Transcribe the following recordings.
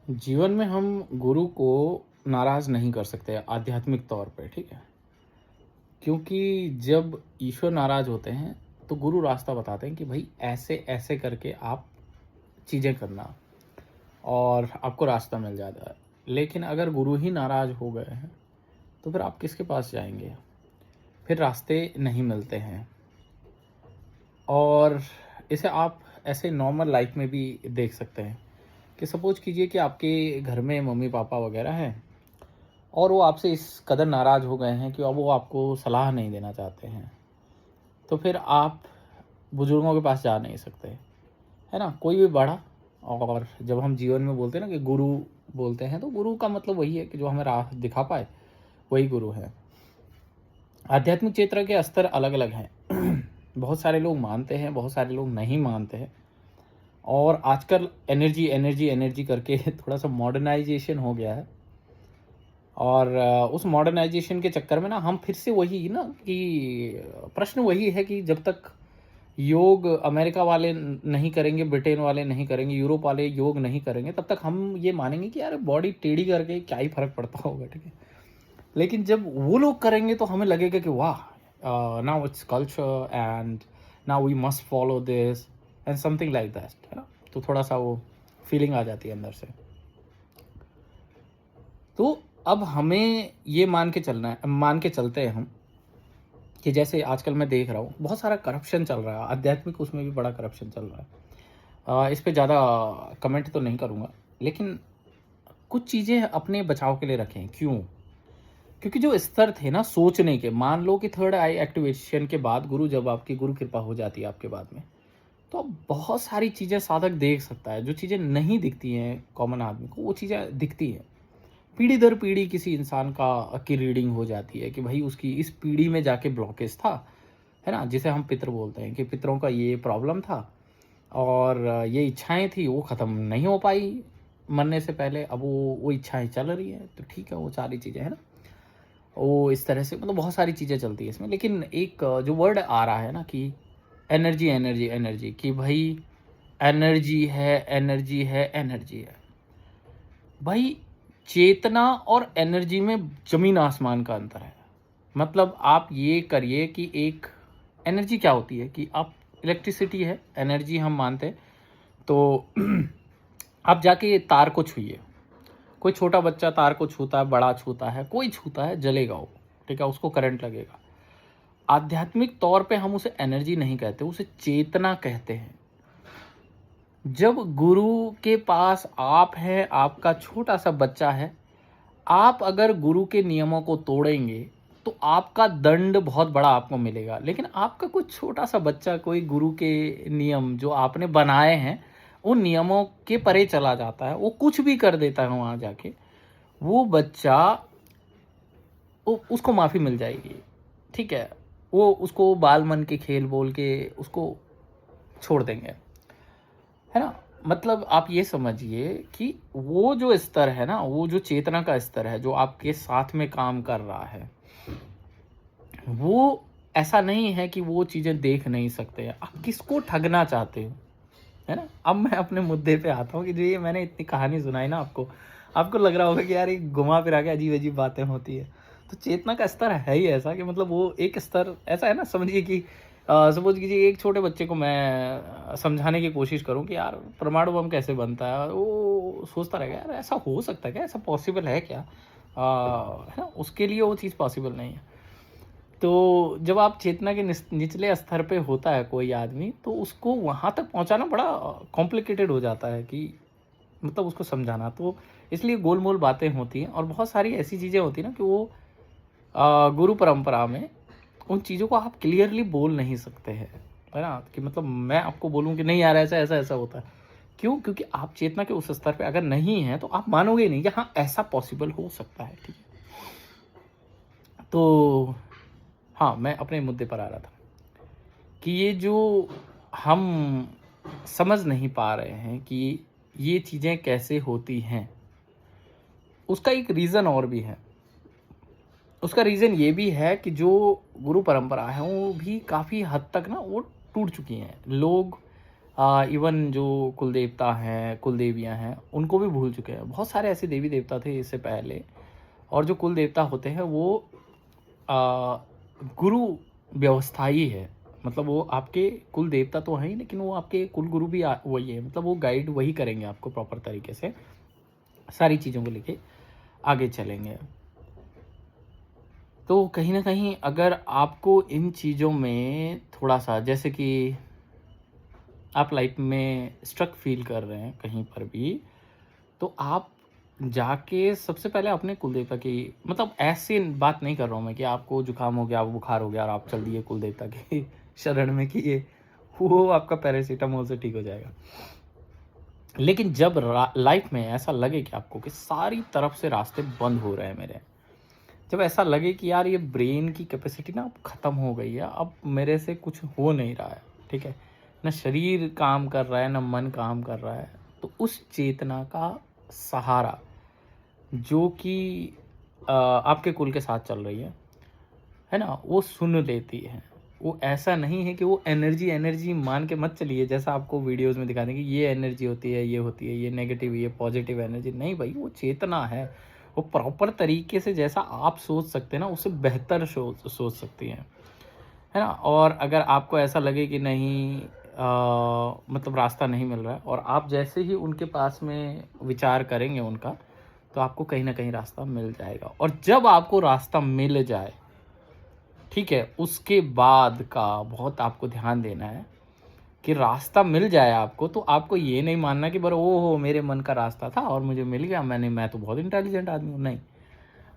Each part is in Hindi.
जीवन में हम गुरु को नाराज़ नहीं कर सकते आध्यात्मिक तौर पे, ठीक है? क्योंकि जब ईश्वर नाराज़ होते हैं, तो गुरु रास्ता बताते हैं कि भई ऐसे-ऐसे करके आप चीज़ें करना और आपको रास्ता मिल जाता है। लेकिन अगर गुरु ही नाराज़ हो गए हैं, तो फिर आप किसके पास जाएँगे? फिर रास्ते नहीं मिलते हैं और इसे आप ऐसे नॉर्मल लाइफ़ में भी देख सकते हैं कि सपोज़ कीजिए कि आपके घर में मम्मी-पापा वग़ैरह हैं और वो आपसे इस कदर नाराज़ हो गए हैं कि अब वो आपको सलाह नहीं देना चाहते हैं। तो फिर आप बुज़ुर्गों के पास जा नहीं सकते, है ना? कोई भी बड़ा और जब हम जीवन में बोलते हैं ना कि गुरु बोलते हैं, तो गुरु का मतलब वही है कि जो हमें राह दिखा पाए, वही गुरु है। आध्यात्मिक क्षेत्र के स्तर अलग-अलग हैं। बहुत सारे लोग मानते हैं, बहुत सारे लोग नहीं मानते हैं और आजकल एनर्जी करके थोड़ा-सा मॉडर्नाइज़ेशन हो गया है। और उस मॉडर्नाइज़ेशन के चक्कर में ना हम फिर से वही ना कि प्रश्न वही है कि जब तक योग अमेरिका वाले नहीं करेंगे, ब्रिटेन वाले नहीं करेंगे, यूरोप वाले योग नहीं करेंगे, तब तक हम ये मानेंगे कि यार बॉडी टेढ़ी करके क्या ही फ़र्क पड़ता होगा, ठीक है? लेकिन जब वो लोग करेंगे तो हमें लगेगा कि वाह! Now it's culture and now we must follow this and something like that, है ना? तो थोड़ा-सा वो फीलिंग आ जाती है अंदर से। तो अब हमें ये मान के चलते हैं हम कि जैसे आजकल मैं देख रहा हूँ बहुत सारा करप्शन चल रहा है, आध्यात्मिक उसमें भी बड़ा करप्शन चल रहा है। इस पे ज़्यादा कमेंट तो नहीं करूँगा, लेकिन कुछ चीज़ें अपने बचाव के लिए रखें। क्यों? क्योंकि जो स्तर थे ना सोचने के, मान लो कि थर्ड आई एक्टिवेशन के बाद जब आपकी गुरु कृपा हो जाती है आपके बाद में, तो अब बहुत सारी चीज़ें साधक देख सकता है। जो चीज़ें नहीं दिखती हैं कॉमन आदमी को, वो चीज़ें दिखती हैं। पीढ़ी दर पीढ़ी किसी इंसान की रीडिंग हो जाती है कि भाई उसकी इस पीढ़ी में जाके ब्लॉकेज था, है ना? जिसे हम पितृ बोलते हैं कि पितरों का ये प्रॉब्लम था और ये इच्छाएँ थी वो ख़त्म नहीं हो पाई मरने से पहले, अब वो इच्छाएँ चल रही हैं, तो ठीक है वो सारी चीज़ें, है ना? वो इस तरह से मतलब बहुत सारी चीज़ें चलती हैं इसमें, लेकिन एक जो वर्ड आ रहा है ना कि एनर्जी कि भाई एनर्जी है। भाई चेतना और एनर्जी में ज़मीन आसमान का अंतर है। मतलब आप ये करिए कि एक एनर्जी क्या होती है कि आप इलेक्ट्रिसिटी है, एनर्जी हम मानते हैं। तो आप जाके तार को छूइए, कोई छोटा बच्चा तार को छूता है, बड़ा छूता है, कोई छूता है, जलेगा वो, ठीक है? उसको करंट लगेगा। आध्यात्मिक तौर पे हम उसे एनर्जी नहीं कहते, उसे चेतना कहते हैं। जब गुरु के पास आप हैं, आपका छोटा-सा बच्चा है, आप अगर गुरु के नियमों को तोड़ेंगे, तो आपका दंड बहुत बड़ा आपको मिलेगा। लेकिन आपका कोई छोटा-सा बच्चा कोई गुरु के नियम जो आपने बनाए हैं, उन नियमों के परे चला जाता है, वो कुछ भी कर देता है वहाँ जाके, वो बच्चा वो उसको माफ़ी मिल जाएगी, ठीक है? वो उसको बाल मन के खेल बोल के उसको छोड़ देंगे। है ना? मतलब आप ये समझिए कि वो जो स्तर है ना, वो जो चेतना का स्तर है, जो आपके साथ में काम कर रहा है, वो ऐसा नहीं है कि वो चीज़ें देख नहीं सकते हैं। आप किसको ठगना चाहते हो, है ना? अब मैं अपने मुद्दे पे आता हूँ कि जो ये मैंने इतनी कहानी सुनाई ना आपको, आपको लग रहा होगा कि यार ये घुमा-फिरा के अजीब-अजीब बातें होती हैं। तो चेतना का स्तर है ही ऐसा कि मतलब वो एक स्तर ऐसा है ना, समझिए कि सपोज़ कीजिए एक छोटे बच्चे को मैं समझाने की कोशिश करूँ कि यार परमाणु बम कैसे बनता है? वो सोचता रहेगा यार ऐसा हो सकता है क्या? ऐसा पॉसिबल है क्या? है ना? उसके लिए वो चीज़ पॉसिबल नहीं है। तो जब आप चेतना के निचले स्तर पे होता है कोई आदमी, तो उसको वहाँ तक पहुँचाना बड़ा कॉम्प्लिकेटेड हो जाता है कि मतलब उसको समझाना। तो इसलिए गोल-मोल बातें होती हैं और बहुत सारी ऐसी चीज़ें होती हैं ना कि वो गुरु परंपरा में उन चीज़ों को आप क्लियरली बोल नहीं सकते हैं, है ना? कि मतलब मैं आपको बोलूँ कि नहीं यार ऐसा होता है। क्यों? क्योंकि आप चेतना के उस स्तर पे अगर नहीं हैं, तो आप मानोगे ही नहीं कि हाँ, ऐसा पॉसिबल हो सकता है, ठीक है? तो हाँ, मैं अपने मुद्दे पर आ रहा था कि ये जो हम समझ नहीं पा रहे हैं कि ये चीज़ें कैसे होती हैं, उसका एक रीज़न और भी है। उसका रीज़न ये भी है कि जो गुरु परंपरा है, वो भी काफ़ी हद तक ना वो टूट चुकी हैं। लोग इवन जो कुल देवता हैं, कुल देवियाँ हैं, उनको भी भूल चुके हैं। बहुत सारे ऐसे देवी देवता थे इससे पहले, और जो कुल देवता होते हैं वो गुरु व्यवस्था ही है। मतलब वो आपके कुल देवता तो हैं ही, लेकिन वो आपके कुल गुरु भी वही है। मतलब वो गाइड वही करेंगे आपको प्रॉपर तरीके से, सारी चीज़ों को लेके आगे चलेंगे। तो कहीं न कहीं अगर आपको इन चीज़ों में थोड़ा-सा, जैसे कि आप लाइफ में स्ट्रक फ़ील कर रहे हैं कहीं पर भी, तो आप जाके सबसे पहले अपने कुलदेवता की, मतलब ऐसी बात नहीं कर रहा हूँ मैं कि आपको जुकाम हो गया, बुखार हो गया और आप चल दिए कुलदेवता के शरण में कि ये वो आपका पैरासिटामोल से ठीक हो जाएगा। लेकिन जब लाइफ में ऐसा लगे कि आपको कि सारी तरफ से रास्ते बंद हो रहे हैं मेरे, जब ऐसा लगे कि यार ये ब्रेन की कैपेसिटी ना अब ख़त्म हो गई है, अब मेरे से कुछ हो नहीं रहा है, ठीक है, ना शरीर काम कर रहा है ना मन काम कर रहा है, तो उस चेतना का सहारा जो कि आपके कुल के साथ चल रही है ना, वो सुन लेती है। वो ऐसा नहीं है कि वो एनर्जी एनर्जी मान के मत चलिए, जैसा आपको वीडियोस में दिखा दें कि ये एनर्जी होती है, ये होती है, ये नेगेटिव, ये पॉजिटिव एनर्जी। नहीं भाई, वो चेतना है। वो प्रॉपर तरीके से जैसा आप सोच सकते हैं ना, उससे बेहतर सोच सकती है ना। और अगर आपको ऐसा लगे कि नहीं, मतलब रास्ता नहीं मिल रहा है, और आप जैसे ही उनके पास में विचार करेंगे उनका, तो आपको कहीं ना कहीं रास्ता मिल जाएगा। और जब आपको रास्ता मिल जाए, ठीक है, उसके बाद का बहुत आपको ध्यान देना है कि रास्ता मिल जाए आपको, तो आपको ये नहीं मानना कि बस ओहो मेरे मन का रास्ता था और मुझे मिल गया, मैं तो बहुत इंटेलिजेंट आदमी हूँ। नहीं,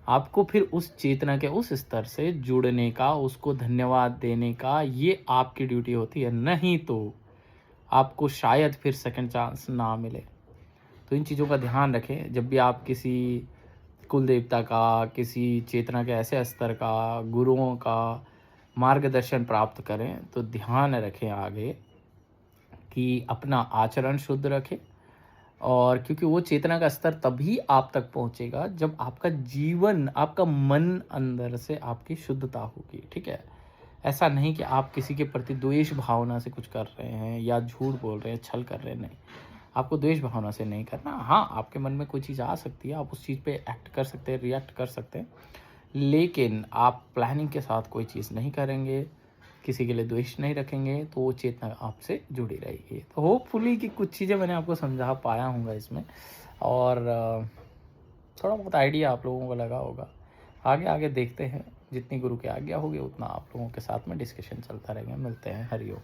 आपको फिर उस चेतना के उस स्तर से जुड़ने का, उसको धन्यवाद देने का, ये आपकी ड्यूटी होती है। नहीं तो आपको शायद फिर सेकंड चांस ना मिले। तो इन चीज़ों का ध्यान रखें जब भी आप किसी कुल देवता का, किसी चेतना के ऐसे स्तर का, गुरुओं का मार्गदर्शन प्राप्त करें, तो ध्यान रखें आगे कि अपना आचरण शुद्ध रखें। और क्योंकि वो चेतना का स्तर तभी आप तक पहुंचेगा जब आपका जीवन, आपका मन अंदर से आपकी शुद्धता होगी, ठीक है। ऐसा नहीं कि आप किसी के प्रति द्वेष भावना से कुछ कर रहे हैं या झूठ बोल रहे हैं, छल कर रहे हैं। नहीं, आपको द्वेष भावना से नहीं करना। हाँ, आपके मन में कोई चीज़ आ सकती है, आप उस चीज़ पे एक्ट कर सकते हैं, रिएक्ट कर सकते हैं, लेकिन आप प्लानिंग के साथ कोई चीज़ नहीं करेंगे, किसी के लिए द्वेष नहीं रखेंगे, तो वो चेतना आपसे जुड़ी रहेगी। तो होपफुली कि कुछ चीज़ें मैंने आपको समझा पाया हूँगा इसमें, और थोड़ा बहुत आइडिया आप लोगों को लगा होगा। आगे आगे देखते हैं, जितनी गुरु की आज्ञा होगी उतना आप लोगों के साथ में डिस्कशन चलता रहेगा। मिलते हैं, हरिओम।